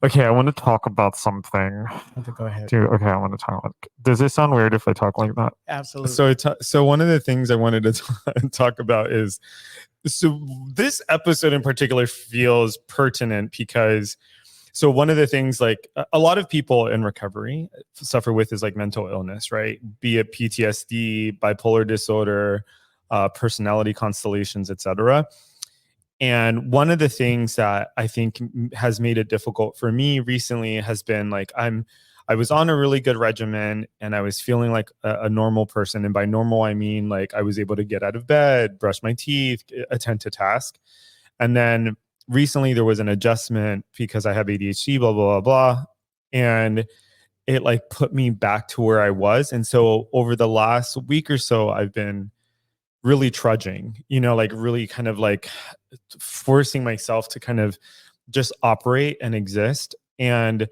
Okay, I want to talk about something. Okay, go ahead. Dude, okay, I want to talk. Does it sound weird if I talk like that? Absolutely. So one of the things I wanted to talk about is, so this episode in particular feels pertinent because, so one of the things, like a lot of people in recovery suffer with is like mental illness, right? Be it PTSD, bipolar disorder, personality constellations, etc. And one of the things that I think has made it difficult for me recently has been like I was on a really good regimen and I was feeling like a normal person. And by normal, I mean like I was able to get out of bed, brush my teeth, attend to task. And then recently there was an adjustment because I have ADHD, blah, blah, blah, blah. And it like put me back to where I was. And so over the last week or so, I've been really trudging, like really kind of like forcing myself to kind of just operate and exist. And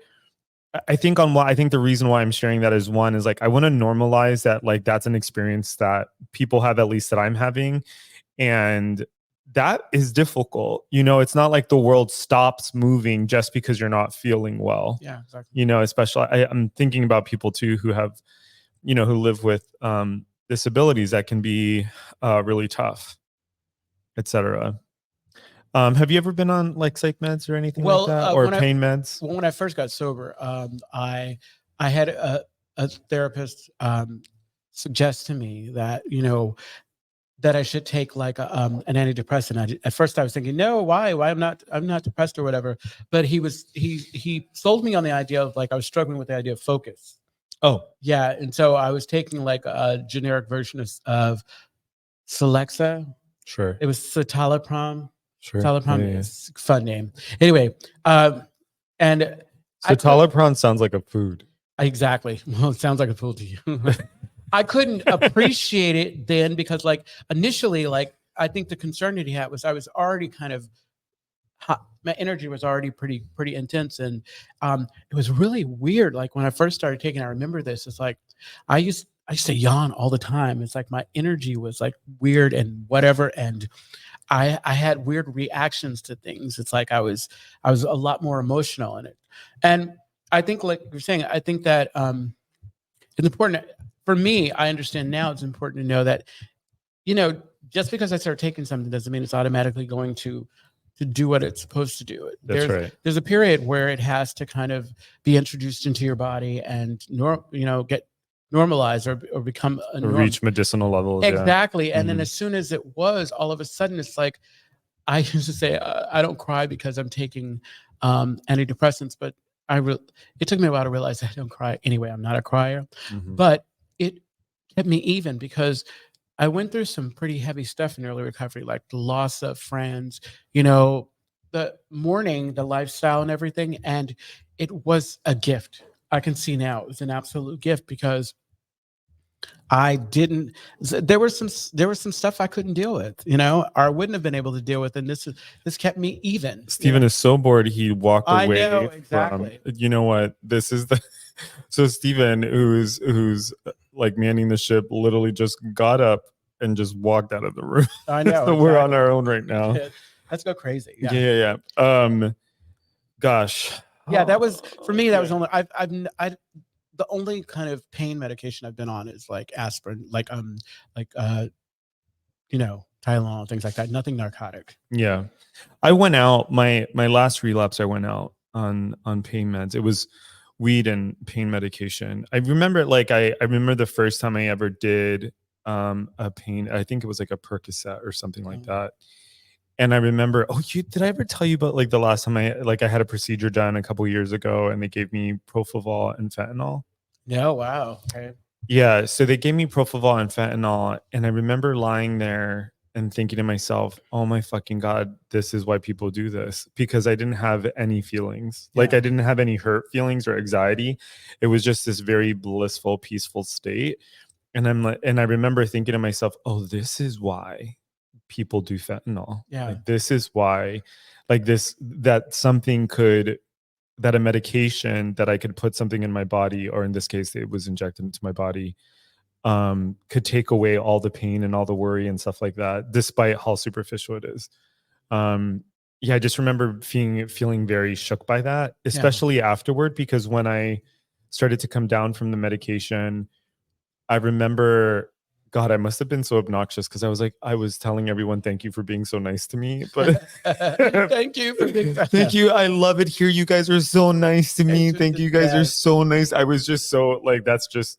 I think the reason why I'm sharing that is, one is like I want to normalize that, like that's an experience that people have, at least that I'm having. And that is difficult. It's not like the world stops moving just because you're not feeling well. Yeah, exactly. Especially I'm thinking about people too who have, who live with disabilities that can be really tough, etc. Have you ever been on like psych meds or anything like that, or pain meds? When I first got sober, I had a therapist suggest to me that that I should take like an antidepressant. At first, I was thinking, no, why? I'm not depressed or whatever. But he sold me on the idea of like I was struggling with the idea of focus. Oh, yeah, and so I was taking like a generic version of Celexa. Sure. It was citalopram. Sure. Citalopram is a fun name. Anyway, and citalopram sounds like a food. Exactly. Well, it sounds like a food to you. I couldn't appreciate it then because, like, initially, like, I think the concern that he had was I was already kind of hot. My energy was already pretty intense, and it was really weird. Like when I first started taking, I remember this. It's like I used to yawn all the time. It's like my energy was like weird and whatever, and I had weird reactions to things. It's like I was a lot more emotional in it, and I think, like you're saying, I think that it's important for me. I understand now it's important to know that, just because I start taking something doesn't mean it's automatically going to do what it's supposed to do. That's right. There's a period where it has to kind of be introduced into your body and get normalized or become a norm. Reach medicinal levels. Exactly. Yeah. And then as soon as it was, all of a sudden it's like, I used to say, I don't cry because I'm taking antidepressants, but it took me a while to realize I don't cry anyway. I'm not a crier, but it kept me even because I went through some pretty heavy stuff in early recovery, like the loss of friends, the mourning, the lifestyle and everything. And it was a gift. I can see now it was an absolute gift because there was some stuff I couldn't deal with, or I wouldn't have been able to deal with. And this kept me even. Steven is so bored he walked away. I know, exactly. From, you know what? This is so Steven, who's like manning the ship, literally just got up and just walked out of the room. I know. So we're on our own right now. Let's go crazy. Yeah. Gosh. Yeah, that was for me. That was only the only kind of pain medication I've been on is like aspirin, like Tylenol, things like that. Nothing narcotic. Yeah, I went out my last relapse. I went out on pain meds. It was weed and pain medication. I remember I remember the first time I ever did a pain. I think it was like a Percocet or something like that. And I remember, did I ever tell you about like the last time I had a procedure done a couple years ago and they gave me propofol and fentanyl? No, wow. Okay. Yeah, so they gave me propofol and fentanyl, and I remember lying there and thinking to myself, oh my fucking God, this is why people do this, because I didn't have any feelings. Yeah. Like I didn't have any hurt feelings or anxiety. It was just this very blissful, peaceful state. And I remember thinking to myself, oh, this is why people do fentanyl. Yeah. Like, this is why, that a medication that I could put something in my body, or in this case, it was injected into my body, could take away all the pain and all the worry and stuff like that, despite how superficial it is. yeah, I just remember feeling very shook by that, especially afterward, because when I started to come down from the medication, I remember, God, I must have been so obnoxious because I was telling everyone, thank you for being so nice to me. But Thank you for being thank you. I love it here. You guys are so nice to me. It's Thank the you. You guys are best. so nice. I was just so like, that's just,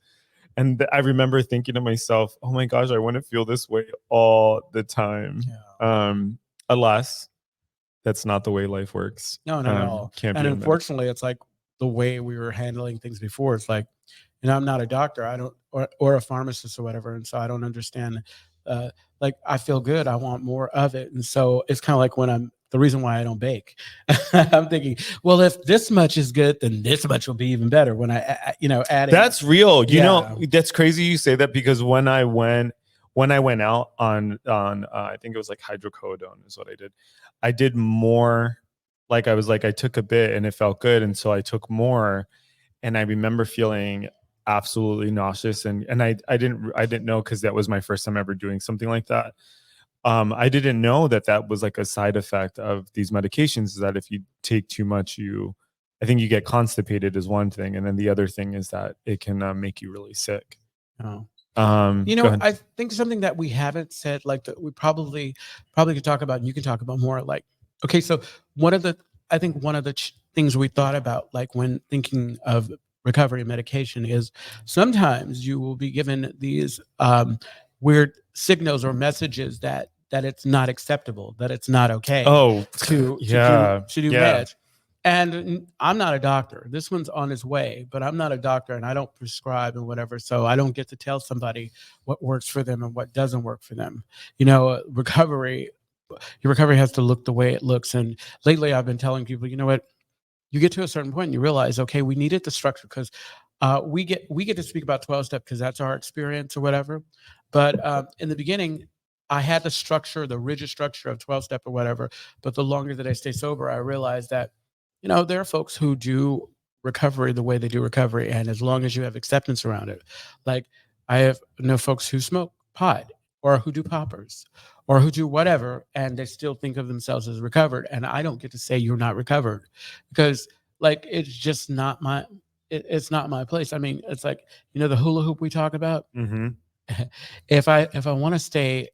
and I remember thinking to myself, oh my gosh, I want to feel this way all the time. Alas, that's not the way life works. No, not at all. Can't And be unfortunately, it's like the way we were handling things before. It's like, I'm not a doctor. I don't, or a pharmacist or whatever. And so I don't understand. Like, I feel good. I want more of it. And so it's kind of like the reason why I don't bake. I'm thinking, well, if this much is good, then this much will be even better when add it. That's real. You know, Yeah. that's crazy you say that, because when I went out on I think it was like hydrocodone is what I did more. Like I took a bit and it felt good, and so I took more, and I remember feeling absolutely nauseous, and I didn't know, because that was my first time ever doing something like that. I didn't know that was like a side effect of these medications, is that if you take too much, I think you get constipated is one thing, and then the other thing is that it can make you really sick. Oh. Go ahead. I think something that we haven't said, like that we probably could talk about, and you can talk about more. Like, okay, so one of the things we thought about, like when thinking of recovery and medication, is sometimes you will be given these weird signals or messages that it's not acceptable, that it's not okay Oh, to yeah, do yeah. meds. And I'm not a doctor. This one's on its way, but I'm not a doctor and I don't prescribe and whatever. So I don't get to tell somebody what works for them and what doesn't work for them. Your recovery has to look the way it looks. And lately I've been telling people, you know what, you get to a certain point and you realize, okay, we needed the structure, because we get to speak about 12 step because that's our experience or whatever. But in the beginning, I had the rigid structure of 12 step or whatever. But the longer that I stay sober, I realized that, there are folks who do recovery the way they do recovery. And as long as you have acceptance around it, like I know folks who smoke pot or who do poppers or who do whatever, and they still think of themselves as recovered. And I don't get to say you're not recovered, because like, it's just not it's not my place. I mean, it's like, the hula hoop we talk about. Mm-hmm. If I want to stay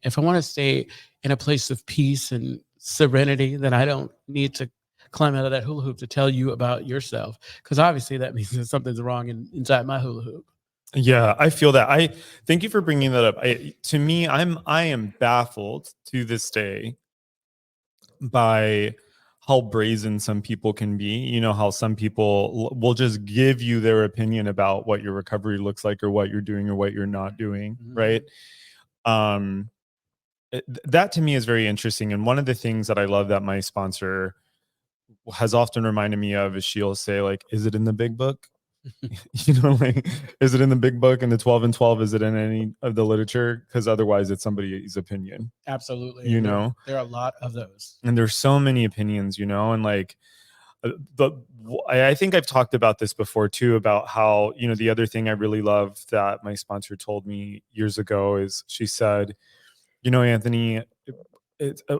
in a place of peace and serenity, then I don't need to climb out of that hula hoop to tell you about yourself, because obviously that means that something's wrong inside my hula hoop. Yeah, I feel that. I thank you for bringing that up. To me, I am baffled to this day by how brazen some people can be. You know, how some people will just give you their opinion about what your recovery looks like, or what you're doing or what you're not doing, Mhm. right? That to me is very interesting. And one of the things that I love that my sponsor has often reminded me of is, she'll say, like, is it in the big book? Like, is it in the big book, in the 12 and 12? Is it in any of the literature? Because otherwise it's somebody's opinion. Absolutely. There are a lot of those. And there's so many opinions, and like, I think I've talked about this before too, about how, the other thing I really love that my sponsor told me years ago is, she said, Anthony,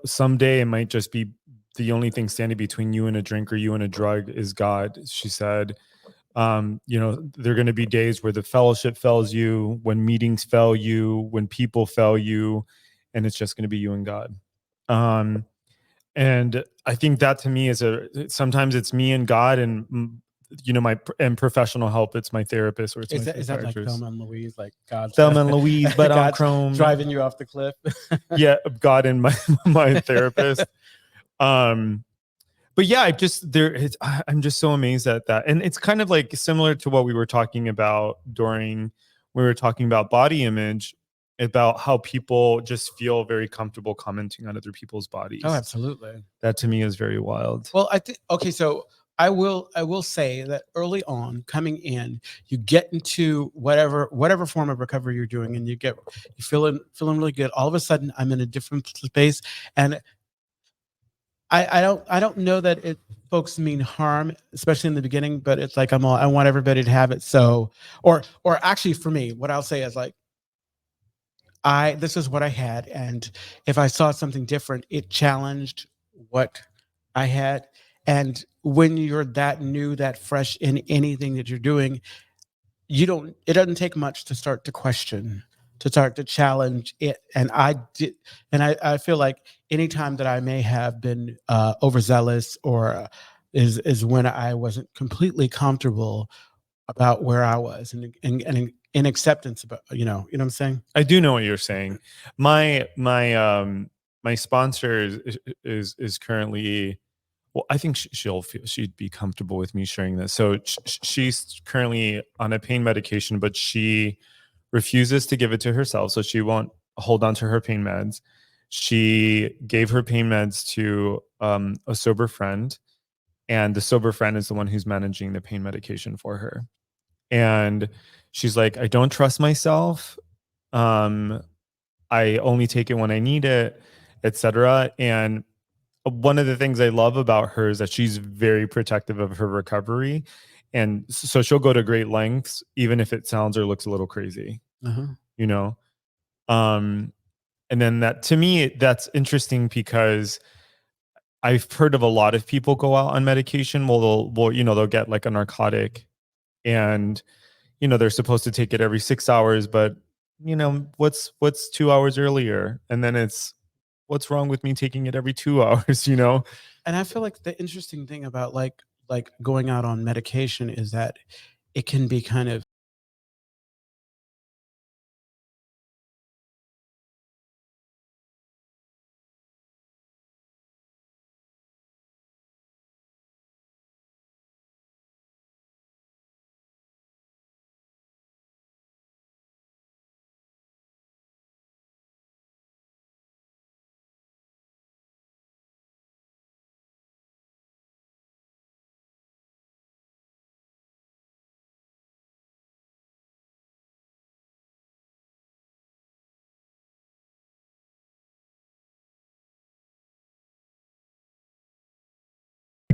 someday it might just be the only thing standing between you and a drink, or you and a drug, is God. She said, there are going to be days where the fellowship fails you, when meetings fail you, when people fail you, and it's just going to be you and God. And I think that to me is sometimes it's me and God, and and professional help. It's my therapist, or it's my Is that like psychiatrist. Thelma and Louise, like God's Thelma and Louise, but on God's Chrome, driving you off the cliff? yeah, God and my therapist. But yeah, I'm just so amazed at that. And it's kind of like similar to what we were talking about body image, about how people just feel very comfortable commenting on other people's bodies. Oh, absolutely. That to me is very wild. Well, I think, okay, so I will say that early on, coming in, you get into whatever form of recovery you're doing, and you feeling really good. All of a sudden, I'm in a different space, and I don't know that folks mean harm, especially in the beginning, but it's like I want everybody to have it. So, or actually, for me, what I'll say is like, this is what I had, and if I saw something different, it challenged what I had. And when you're that new, that fresh in anything that you're doing, it doesn't take much to start to question, to start to challenge it. And I feel like anytime that I may have been overzealous or is when I wasn't completely comfortable about where I was and in acceptance about, what I'm saying? I do know what you're saying. My sponsor is currently, well, I think she'd be comfortable with me sharing this. So she's currently on a pain medication, but she refuses to give it to herself. So she won't hold on to her pain meds. She gave her pain meds to a sober friend, and the sober friend is the one who's managing the pain medication for her. And she's like, I don't trust myself. I only take it when I need it, etc. And one of the things I love about her is that she's very protective of her recovery. And so she'll go to great lengths, even if it sounds or looks a little crazy, you know? And then that, to me, that's interesting because I've heard of a lot of people go out on medication. Well, they'll get like a narcotic and, they're supposed to take it every 6 hours, but what's 2 hours earlier? And then it's, what's wrong with me taking it every 2 hours, And I feel like the interesting thing about like going out on medication is that it can be kind of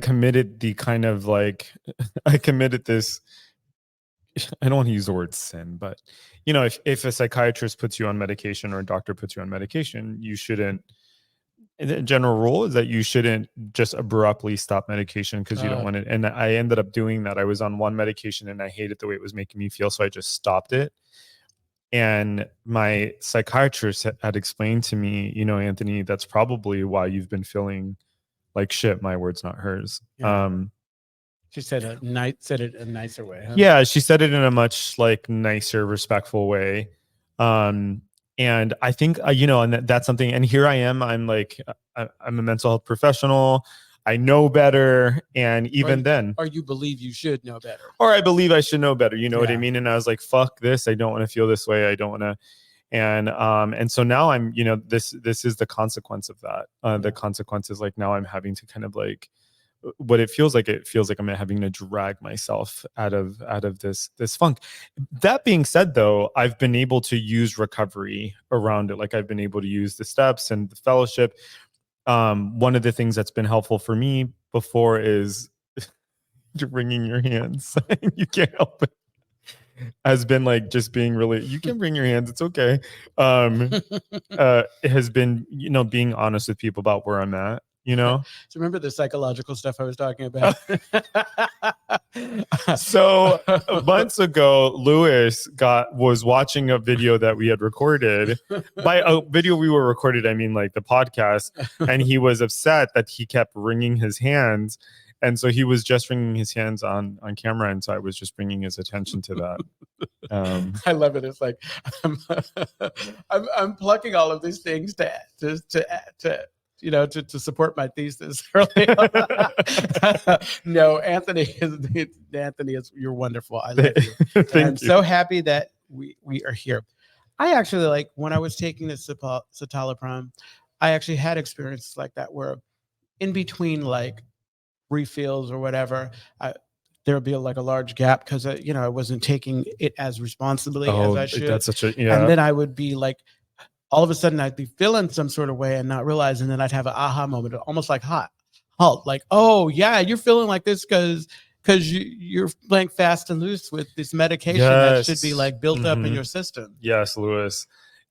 committed the kind of like, I committed this, I don't want to use the word sin, but if a psychiatrist puts you on medication or a doctor puts you on medication, you shouldn't, the general rule is that you shouldn't just abruptly stop medication because you don't want it. And I ended up doing that. I was on one medication and I hated the way it was making me feel, so I just stopped it. And my psychiatrist had explained to me, Anthony, that's probably why you've been feeling like shit. My words, not hers. Yeah. She said it a nicer way. Huh? Yeah, she said it in a much like nicer, respectful way. And I think, and that's something, and here I am, I'm like, I'm a mental health professional. I know better. And even then, or you believe you should know better, or I believe I should know better. You know what I mean? And I was like, fuck this. I don't want to feel this way. I don't want to. And so now I'm, this is the consequence of that. The consequence is like, now I'm having to kind of like, what it feels like I'm having to drag myself out of this funk. That being said, though, I've been able to use recovery around it. Like I've been able to use the steps and the fellowship. One of the things that's been helpful for me before is wringing your hands. You can't help it. Has been like just being really, you can bring your hands, it's okay. It has been, being honest with people about where I'm at. So remember the psychological stuff I was talking about? So months ago, Louis was watching a video that we had recorded. By a video we were recorded, I mean like the podcast, and he was upset that he kept wringing his hands. And so he was just wringing his hands on camera, and so I was just bringing his attention to that. I love it. It's like I'm plucking all of these things to support my thesis. No, Anthony is you're wonderful. I love you. I'm so happy that we are here. I actually, like, when I was taking the citalopram, I actually had experiences like that where in between like refills or whatever, there would be like a large gap because I wasn't taking it as responsibly as I should. That's such a And then I would be like, all of a sudden I'd be feeling some sort of way and not realizing, and then I'd have an aha moment, almost like halt, like, oh yeah, you're feeling like this because you're playing fast and loose with this medication that should be like built up in your system. Yes, Louis.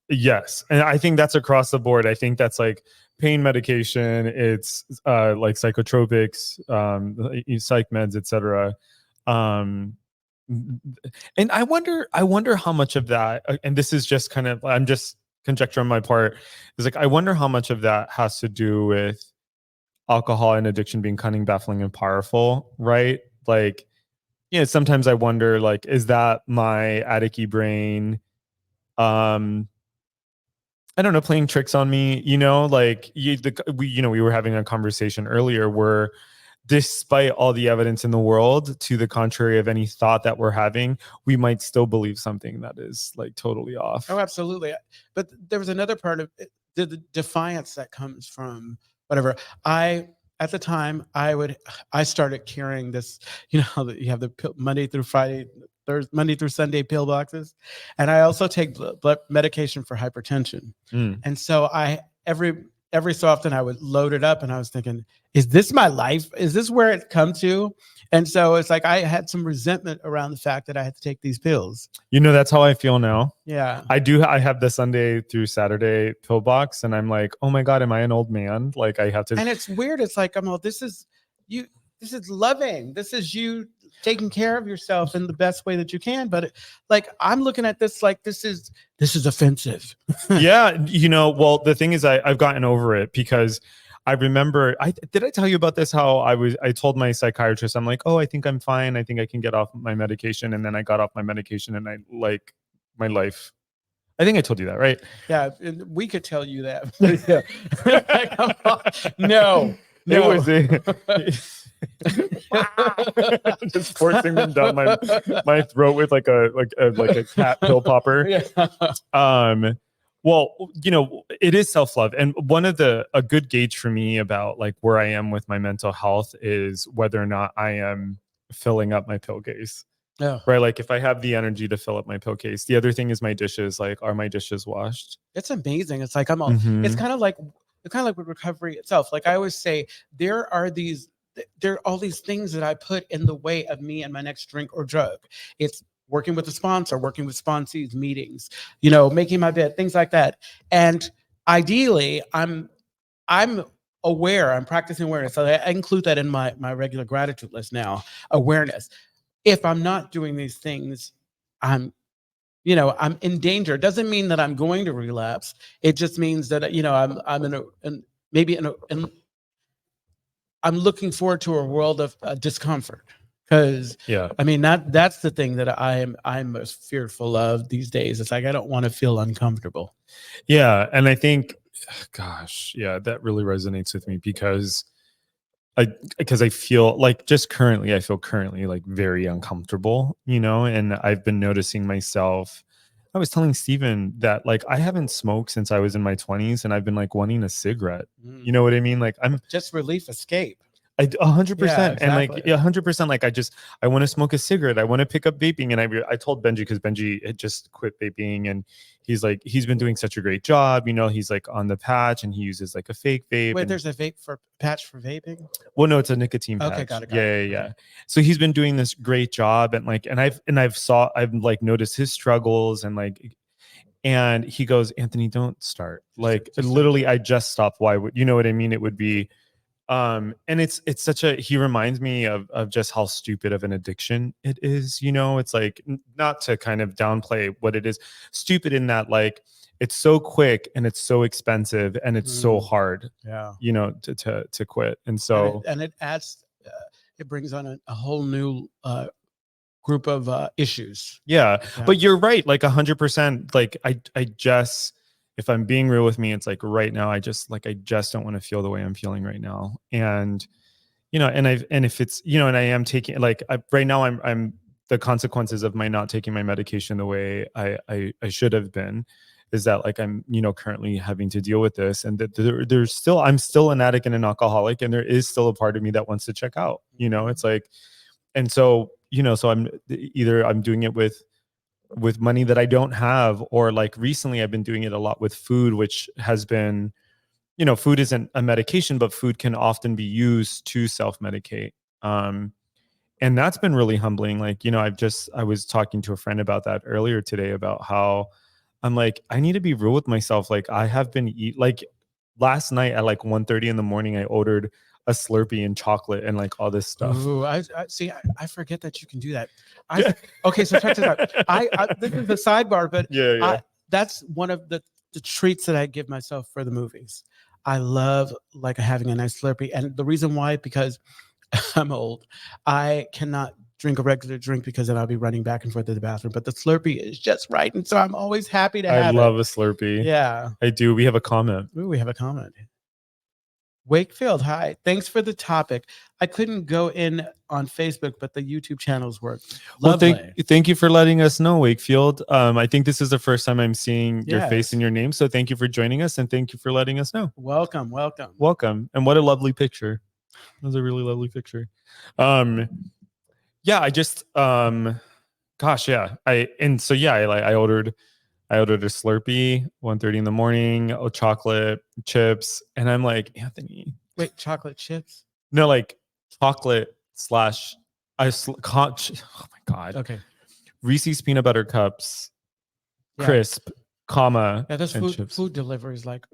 Yes. And I think that's across the board. I think that's like pain medication, it's like psychotropics, psych meds, etc. Um, and I wonder how much of that, and this is just kind of, I'm just conjecture on my part, is like I wonder how much of that has to do with alcohol and addiction being cunning, baffling, and powerful, right? Like, sometimes I wonder, like, is that my addict brain, I don't know, playing tricks on me, like we were having a conversation earlier where despite all the evidence in the world to the contrary of any thought that we're having, we might still believe something that is like totally off. Oh, absolutely. But there was another part of it, the defiance that comes from whatever. At the time, I started carrying this, you have the Monday through Friday, Monday through Sunday pill boxes. And I also take blood medication for hypertension. And so every so often I would load it up and I was thinking, is this my life? Is this where it's come to? And so it's like I had some resentment around the fact that I had to take these pills. That's how I feel now. Yeah. I have the Sunday through Saturday pill box and I'm like, oh my God, am I an old man? Like I have to. And it's weird. It's like, this is you. This is loving. This is you taking care of yourself in the best way that you can. But like, I'm looking at this like this is offensive. Yeah. Well, the thing is I've gotten over it because I remember, did I tell you about this? How I told my psychiatrist, I'm like, oh, I think I'm fine. I think I can get off my medication. And then I got off my medication and I like my life. I think I told you that, right? Yeah. We could tell you that. No. It was just forcing them down my throat with like a cat pill popper. Yeah. Well, it is self-love. And one of a good gauge for me about like where I am with my mental health is whether or not I am filling up my pill case. Yeah. Right. Like if I have the energy to fill up my pill case. The other thing is my dishes. Like, are my dishes washed? It's amazing. It's like it's kind of like with recovery itself. Like I always say, there are all these things that I put in the way of me and my next drink or drug. It's working with a sponsor, working with sponsees, meetings, making my bed, things like that. And ideally, I'm aware, I'm practicing awareness. So I include that in my regular gratitude list now, awareness. If I'm not doing these things, I'm in danger. It doesn't mean that I'm going to relapse. It just means that, I'm looking forward to a world of discomfort. Because that's the thing that I'm most fearful of these days. It's like I don't want to feel uncomfortable. Yeah, and I think, gosh, yeah, that really resonates with me because I feel like I feel currently like very uncomfortable, and I've been noticing myself. I was telling Steven that like I haven't smoked since I was in my 20s and I've been like wanting a cigarette. You know what I mean? Like I'm just relief, escape. 100%. And like 100%, like I want to smoke a cigarette. I want to pick up vaping. And I told Benji, because Benji had just quit vaping and he's been doing such a great job. He's like on the patch and he uses like a fake vape. Wait, there's a patch for vaping? Well, no, it's a nicotine patch. Okay, got it. Yeah. So he's been doing this great job and like, I've like noticed his struggles and he goes, Anthony, don't start. Like literally, I just stopped. Why would, you know what I mean? It would be, and it's he reminds me of just how stupid of an addiction it is. It's like, not to kind of downplay what it is, stupid in that like it's so quick and it's so expensive and it's so hard, to quit. And so, and it adds, it brings on a whole new group of issues. Yeah, but you're right, like 100%. Like I just, if I'm being real with me, it's like right now I just don't want to feel the way I'm feeling right now. And and if it's and I am taking right now I'm the consequences of my not taking my medication the way I should have been is that like I'm currently having to deal with this, and that I'm still an addict and an alcoholic, and there is still a part of me that wants to check out. It's like, and so so I'm doing it with money that I don't have, or like recently I've been doing it a lot with food, which has been, food isn't a medication, but food can often be used to self-medicate. And that's been really humbling. Like, I was talking to a friend about that earlier today about how I'm like, I need to be real with myself. Like I have been last night at like 1:30 in the morning, I ordered a Slurpee and chocolate and like all this stuff. Ooh, I see. I forget that you can do that. Okay, so check this out. This is the sidebar, but Yeah. that's one of the treats that I give myself for the movies. I love like having a nice Slurpee, and the reason why, because I'm old. I cannot drink a regular drink because then I'll be running back and forth to the bathroom. But the Slurpee is just right, and so I'm always happy to have I love it. a Slurpee. Yeah. I do. We have a comment. Ooh, we have a comment. Wakefield, hi. Thanks for the topic. I couldn't go in on Facebook, but the YouTube channels work. Well, Lovely. thank you for letting us know, Wakefield. I think this is the first time I'm seeing your face Yes. and your name. So thank you for joining us and thank you for letting us know. Welcome. Welcome. And what a lovely picture. That was a really lovely picture. Yeah, I just gosh, yeah. I ordered a Slurpee 1:30 in the morning, chocolate chips, and I'm like, Anthony. Wait, chocolate chips? No, like chocolate slash oh my god. Okay. Reese's peanut butter cups, Yeah. crisp, comma, Yeah, those and food chips. deliveries, like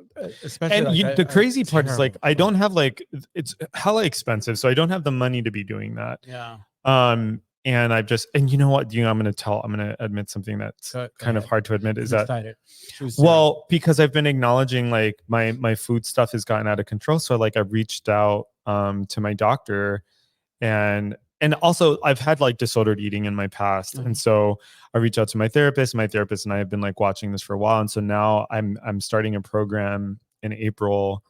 especially. And like, the crazy part is like terrible. I don't have like it's hella expensive, so I don't have the money to be doing that. Yeah. And I've just and you know what? I'm gonna admit something that's Go kind of ahead. hard to admit is I'm that excited. well, because I've been acknowledging like my food stuff has gotten out of control. So like I've reached out to my doctor and also I've had like disordered eating in my past. Mhm. And so I reached out to my therapist and I have been like watching this for a while. And so now I'm starting a program in April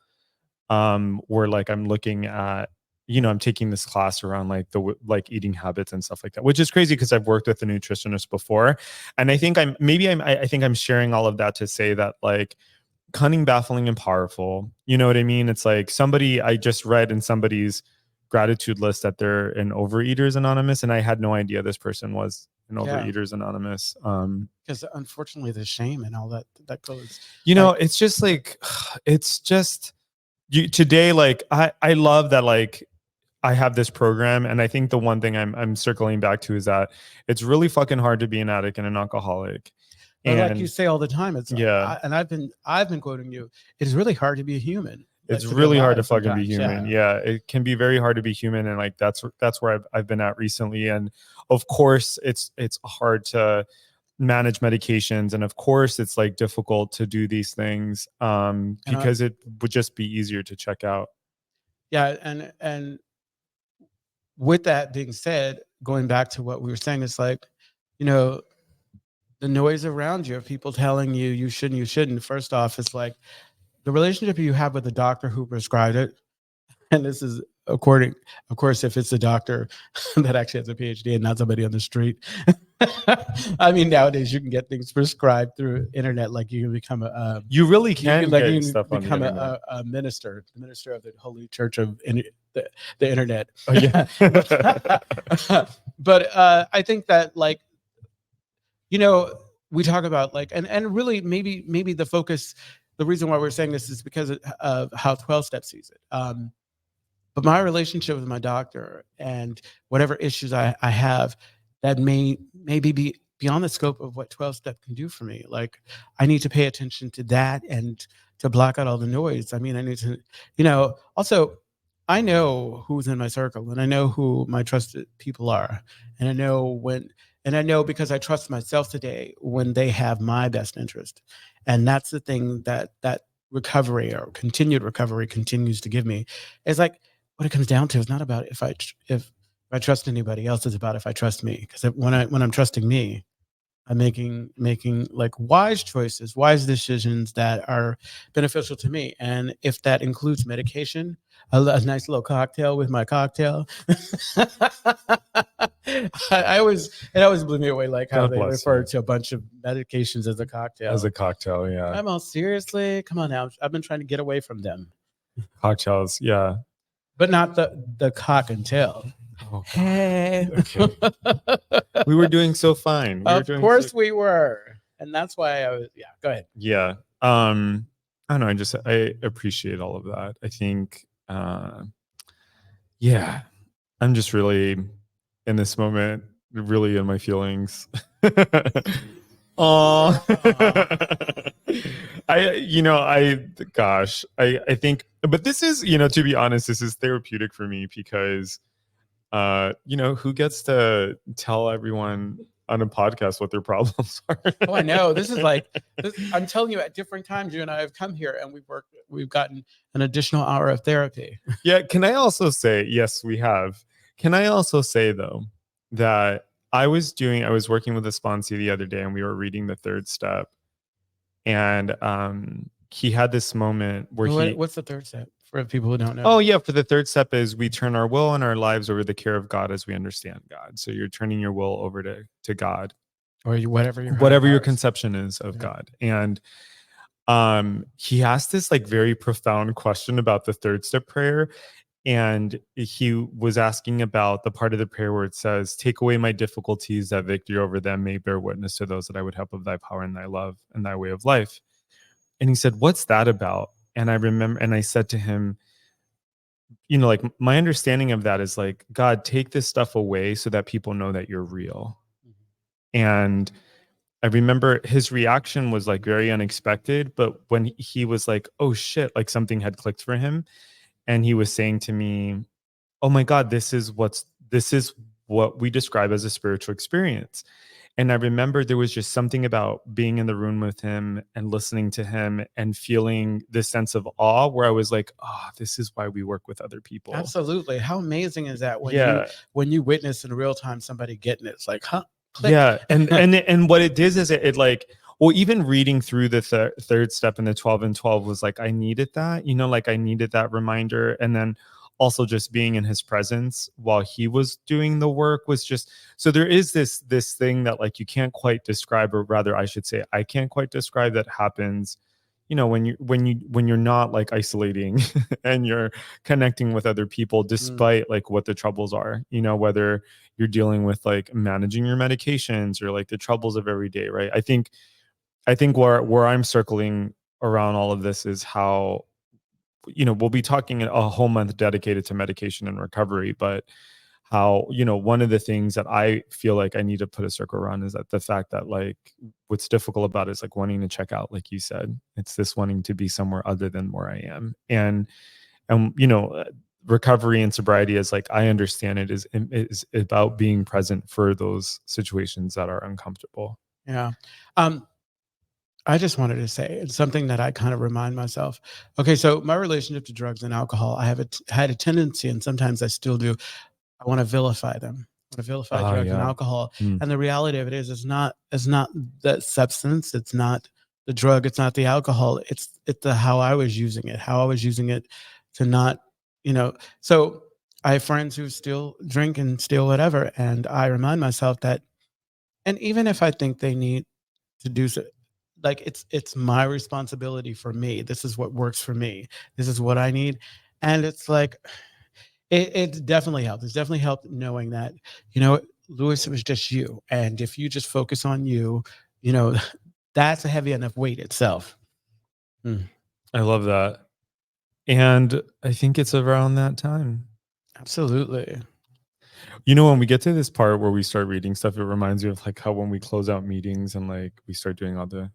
where like I'm looking at I'm taking this class around like like eating habits and stuff like that, which is crazy because I've worked with a nutritionist before. And I think I think I'm sharing all of that to say that like cunning, baffling, and powerful. You know what I mean? It's like I just read in somebody's gratitude list that they're an Overeaters Anonymous, and I had no idea this person was an Overeaters Anonymous. Because unfortunately, the shame and all that goes. It's just like it's just today. Like I love that. Like I have this program, and I think the one thing I'm circling back to is that it's really fucking hard to be an addict and an alcoholic. But And like you say all the time, it's and I've been quoting you. It is really hard to be a human. It's to be really hard to alive fucking be sometimes. human. Yeah, it can be very hard to be human, and like that's where I've been at recently. And of course, it's hard to manage medications, and of course, it's like difficult to do these things because it would just be easier to check out. Yeah, and with that being said, going back to what we were saying, it's like, the noise around you of people telling you you shouldn't. First off, it's like the relationship you have with the doctor who prescribed it. And this is of course, if it's a doctor that actually has a PhD and not somebody on the street. I mean, nowadays you can get things prescribed through internet. Like you can become you really can you can get stuff on the become internet. a minister of the Holy Church of the internet. Oh, yeah. But I think that like, we talk about like, and really maybe the focus, the reason why we're saying this is because of how 12 Step sees it. But my relationship with my doctor and whatever issues I have that may be beyond the scope of what 12 Step can do for me. Like I need to pay attention to that and to block out all the noise. I mean, I need to, also I know who's in my circle and I know who my trusted people are. And I know because I trust myself today when they have my best interest. And that's the thing that recovery or continued recovery continues to give me. It's like what it comes down to is not about if I trust anybody else, it's about if I trust me. Because when I'm trusting me, I'm making like wise choices, wise decisions that are beneficial to me. And if that includes medication, a nice little cocktail with my cocktail. It always blew me away, like how God they bless refer you. to a bunch of medications as a cocktail. As a cocktail, yeah. I'm all seriously, come on now. I've been trying to get away from them, Cocktails, yeah. but not the cock and tail. Oh, Hey, okay. We were doing so fine. Of course we were, and that's why I was. Yeah, go ahead. Yeah. I don't know. I appreciate all of that. I think, yeah, I'm just really in this moment, really in my feelings. Oh, I think, but this is, to be honest, this is therapeutic for me because, who gets to tell everyone on a podcast what their problems are? Oh, I know. This is like, I'm telling you, at different times, you and I have come here and we've gotten an additional hour of therapy. Yeah. Can I also say, yes, we have. Can I also say though, that I was working with a sponsee the other day and we were reading the third step, and he had this moment where What's the third step for people who don't know? Oh yeah, for the third step is we turn our will and our lives over to the care of God as we understand God. So you're turning your will over to God, or whatever your conception is of God. And he asked this like very profound question about the third step prayer. And he was asking about the part of the prayer where it says, "Take away my difficulties, that victory over them may bear witness to those that I would help of thy power and thy love and thy way of life." And he said, "What's that about?" And I remember, and I said to him, like my understanding of that is like, God, take this stuff away so that people know that you're real. And I remember his reaction was like very unexpected, but when he was like, oh shit, like something had clicked for him. And he was saying to me, oh my God, this is what we describe as a spiritual experience. And I remember there was just something about being in the room with him and listening to him and feeling this sense of awe where I was like, oh, this is why we work with other people. Absolutely. How amazing is that when you witness in real time somebody getting it? It's like, huh? Click. Yeah. And what it did is it like, well, even reading through the third step in the 12 and 12 was like, I needed that, like I needed that reminder. And then also just being in his presence while he was doing the work was just, so there is this thing that like you can't quite describe, or rather I should say I can't quite describe, that happens when you're not like isolating and you're connecting with other people despite like what the troubles are, whether you're dealing with like managing your medications or like the troubles of every day, right? I think where I'm circling around all of this is how we'll be talking a whole month dedicated to medication and recovery, but how, one of the things that I feel like I need to put a circle around is that the fact that like what's difficult about it is like wanting to check out, like you said, it's this wanting to be somewhere other than where I am. And recovery and sobriety, as like I understand it, is about being present for those situations that are uncomfortable. Yeah. I just wanted to say it's something that I kind of remind myself. Okay, so my relationship to drugs and alcohol, I have had a tendency, and sometimes I still do. I want to vilify them. I want to vilify drugs and alcohol. And the reality of it is, it's not that substance. It's not the drug. It's not the alcohol. It's the how I was using it. How I was using it to not, So I have friends who still drink and still whatever, and I remind myself that, and even if I think they need to do so, like it's my responsibility for me. This is what works for me. This is what I need. And it's like, it definitely helped. It's definitely helped knowing that, Louis, it was just you. And if you just focus on you, that's a heavy enough weight itself. I love that. And I think it's around that time. Absolutely. When we get to this part where we start reading stuff, it reminds me of like how when we close out meetings and like we start doing all the